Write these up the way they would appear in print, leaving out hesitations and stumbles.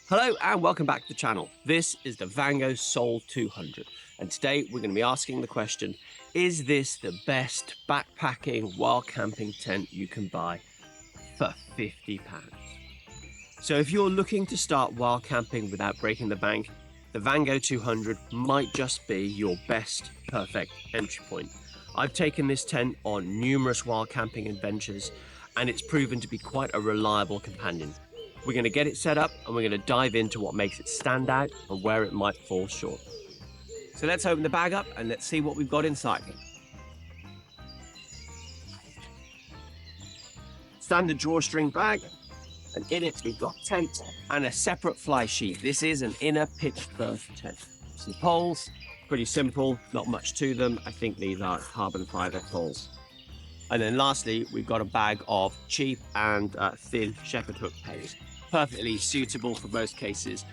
Hello and welcome back to the channel. This is the Vango Soul 200 and today we're going to be asking the question, is this the best backpacking wild camping tent you can buy for £50? So if you're looking to start wild camping without breaking the bank, the Vango 200 might just be your best perfect entry point. I've taken this tent on numerous wild camping adventures and it's proven to be quite a reliable companion. We're going to get it set up and we're going to dive into what makes it stand out and where it might fall short. So let's open the bag up and let's see what we've got inside. Standard drawstring bag, and in it we've got tent and a separate fly sheet. This is an inner pitched berth tent. Some poles, pretty simple, not much to them. I think these are carbon fiber poles. And then lastly, we've got a bag of cheap and thin shepherd hook pegs. Perfectly suitable for most cases,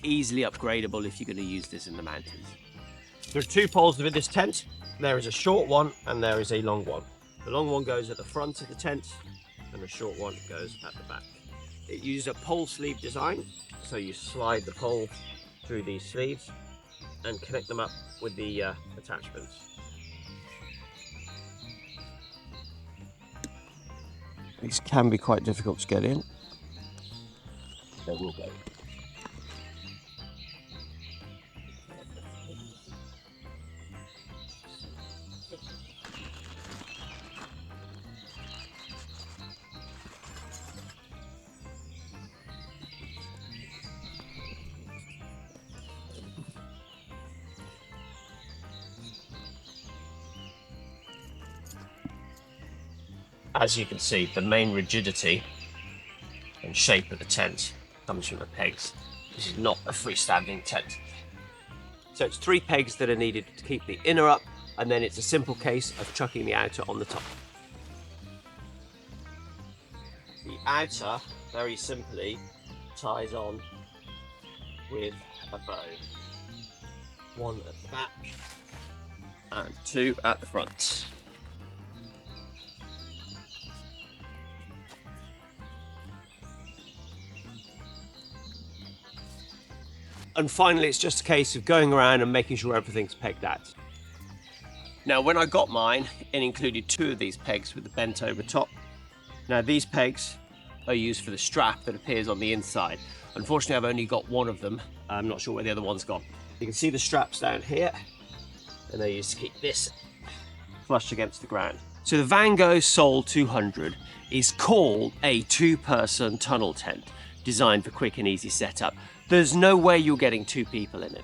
easily upgradable if you're going to use this in the mountains. There are two poles within this tent. There is a short one and there is a long one. The long one goes at the front of the tent and the short one goes at the back. It uses a pole sleeve design, so you slide the pole through these sleeves and connect them up with the attachments. These can be quite difficult to get in. There will go. As you can see, the main rigidity and shape of the tent comes from the pegs. This is not a freestanding tent. So it's 3 pegs that are needed to keep the inner up, and then it's a simple case of chucking the outer on the top. The outer, very simply, ties on with a bow. 1 at the back and 2 at the front. And finally, it's just a case of going around and making sure everything's pegged out. Now, when I got mine, it included 2 of these pegs with the bent over top. Now, these pegs are used for the strap that appears on the inside. Unfortunately, I've only got 1 of them. I'm not sure where the other one's gone. You can see the straps down here, and they're used to keep this flush against the ground. So the Vango Soul 200 is called a 2-person tunnel tent, designed for quick and easy setup. There's no way you're getting 2 people in it.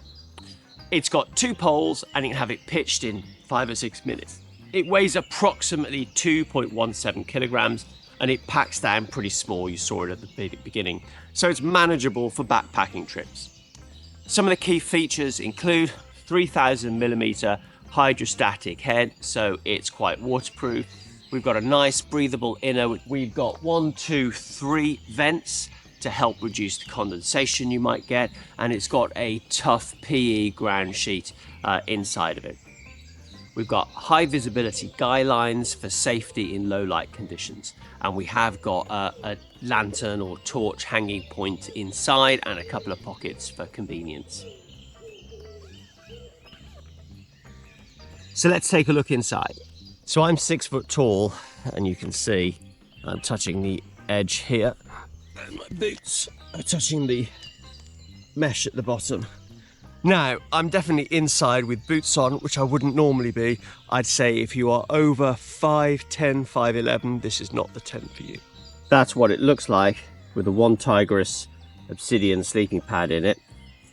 It's got 2 poles and you can have it pitched in 5 or 6 minutes. It weighs approximately 2.17 kilograms and it packs down pretty small. You saw it at the beginning. So it's manageable for backpacking trips. Some of the key features include 3000mm hydrostatic head, so it's quite waterproof. We've got a nice breathable inner. We've got 3 vents to help reduce the condensation you might get, and it's got a tough PE ground sheet inside of it. We've got high visibility guy lines for safety in low light conditions, and we have got a lantern or torch hanging point inside and a couple of pockets for convenience. So let's take a look inside. So I'm 6 foot tall, and you can see I'm touching the edge here. And my boots are touching the mesh at the bottom. Now, I'm definitely inside with boots on, which I wouldn't normally be. I'd say if you are over 5'10", 5'11", this is not the tent for you. That's what it looks like with the 1 Tigris obsidian sleeping pad in it.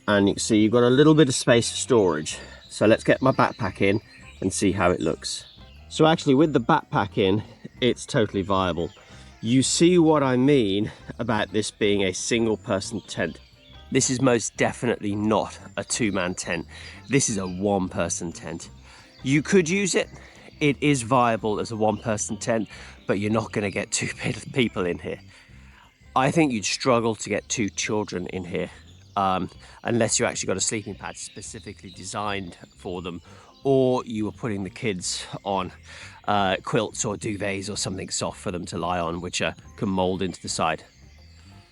And you can see you've got a little bit of space for storage. So let's get my backpack in and see how it looks. So actually with the backpack in, it's totally viable. You see what I mean about this being a 1-person tent. This is most definitely not a 2-man tent. This is a 1-person tent. You could use it. It is viable as a 1-person tent, but you're not going to get 2 people in here. I think you'd struggle to get 2 children in here, unless you actually got a sleeping pad specifically designed for them, or you were putting the kids on quilts or duvets or something soft for them to lie on, which can mold into the side.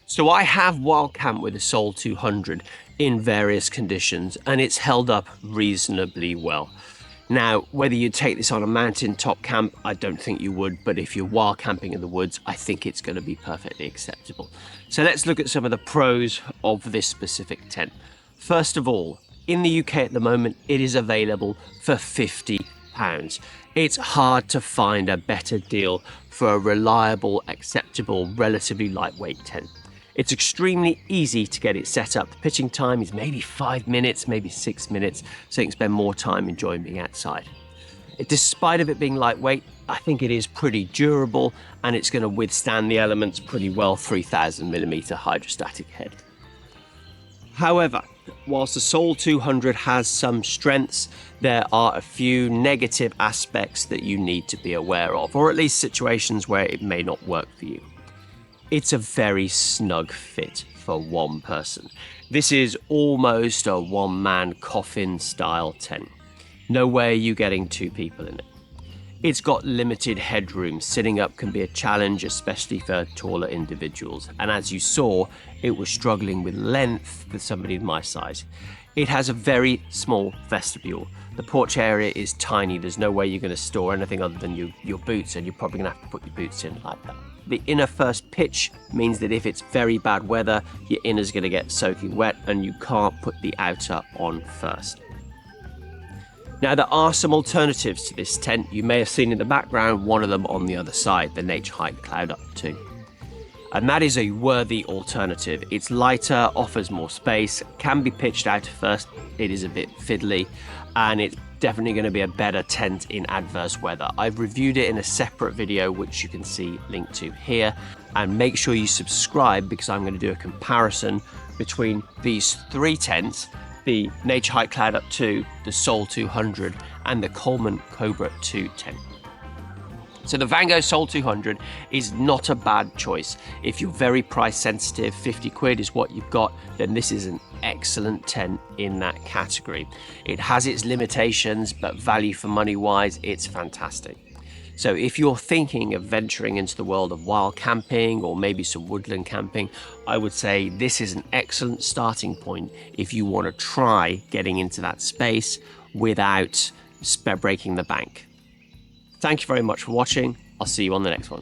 So I have wild camped with a Soul 200 in various conditions, and it's held up reasonably well. Now, whether you take this on a mountain-top camp, I don't think you would, but if you're wild camping in the woods, I think it's going to be perfectly acceptable. So let's look at some of the pros of this specific tent. First of all, in the UK at the moment, it is available for £50. It's hard to find a better deal for a reliable, acceptable, relatively lightweight tent. It's extremely easy to get it set up. The pitching time is maybe 5 minutes, maybe 6 minutes, so you can spend more time enjoying being outside. Despite of it being lightweight, I think it is pretty durable and it's going to withstand the elements pretty well. 3000mm hydrostatic head. However, whilst the Soul 200 has some strengths, there are a few negative aspects that you need to be aware of, or at least situations where it may not work for you. It's a very snug fit for one person. This is almost a one-man coffin style tent. No way are you getting two people in it. It's got limited headroom. Sitting up can be a challenge, especially for taller individuals. And as you saw, it was struggling with length with somebody my size. It has a very small vestibule. The porch area is tiny. There's no way you're going to store anything other than your boots, and you're probably going to have to put your boots in like that. The inner first pitch means that if it's very bad weather, your inner's going to get soaking wet and you can't put the outer on first. Now, there are some alternatives to this tent. You may have seen in the background one of them on the other side, the Nature Hike Cloud Up 2. And that is a worthy alternative. It's lighter, offers more space, can be pitched out first. It is a bit fiddly, and it's definitely going to be a better tent in adverse weather. I've reviewed it in a separate video, which you can see linked to here. And make sure you subscribe, because I'm going to do a comparison between these three tents: the Nature Hike Cloud Up 2, the Soul 200, and the Coleman Cobra 2 tent. So the Vango Soul 200 is not a bad choice. If you're very price sensitive, 50 quid is what you've got, then this is an excellent tent in that category. It has its limitations, but value for money wise, it's fantastic. So if you're thinking of venturing into the world of wild camping or maybe some woodland camping, I would say this is an excellent starting point if you want to try getting into that space without breaking the bank. Thank you very much for watching. I'll see you on the next one.